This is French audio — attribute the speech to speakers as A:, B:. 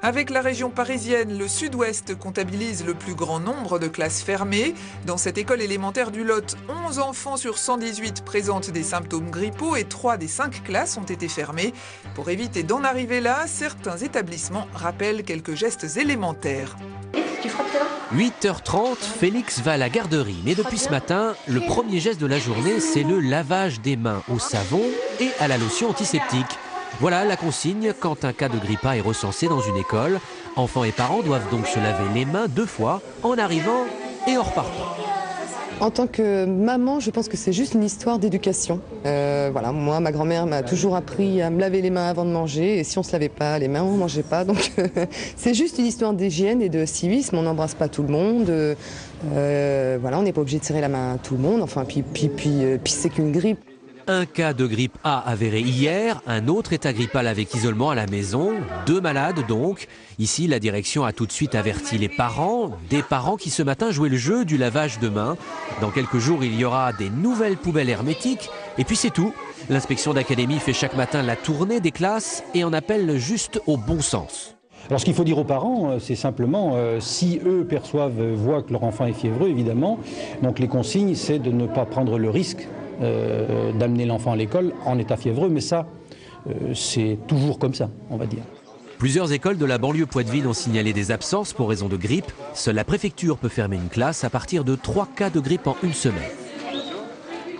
A: Avec la région parisienne, le sud-ouest comptabilise le plus grand nombre de classes fermées. Dans cette école élémentaire du Lot, 11 enfants sur 118 présentent des symptômes grippaux et 3 des 5 classes ont été fermées. Pour éviter d'en arriver là, certains établissements rappellent quelques gestes élémentaires.
B: 8h30, Félix va à la garderie. Mais depuis ce matin, le premier geste de la journée, c'est le lavage des mains au savon et à la lotion antiseptique. Voilà la consigne quand un cas de grippe A est recensé dans une école. Enfants et parents doivent donc se laver les mains 2 fois en arrivant et en repartant.
C: En tant que maman, je pense que c'est juste une histoire d'éducation. Voilà, moi, ma grand-mère m'a toujours appris à me laver les mains avant de manger. Et si on ne se lavait pas les mains, on ne mangeait pas. Donc c'est juste une histoire d'hygiène et de civisme. On n'embrasse pas tout le monde. Voilà, on n'est pas obligé de serrer la main à tout le monde. Enfin, puis c'est qu'une grippe.
B: Un cas de grippe A avéré hier, un autre est agrippal avec isolement à la maison, 2 malades donc. Ici, la direction a tout de suite averti les parents, des parents qui ce matin jouaient le jeu du lavage de mains. Dans quelques jours, il y aura des nouvelles poubelles hermétiques et puis c'est tout. L'inspection d'académie fait chaque matin la tournée des classes et en appelle juste au bon sens.
D: Alors ce qu'il faut dire aux parents, c'est simplement, si eux voient que leur enfant est fiévreux, évidemment, donc les consignes, c'est de ne pas prendre le risque d'amener l'enfant à l'école en état fiévreux, mais ça, c'est toujours comme ça, on va dire.
B: Plusieurs écoles de la banlieue poitevine ont signalé des absences pour raison de grippe. Seule la préfecture peut fermer une classe à partir de 3 cas de grippe en une semaine.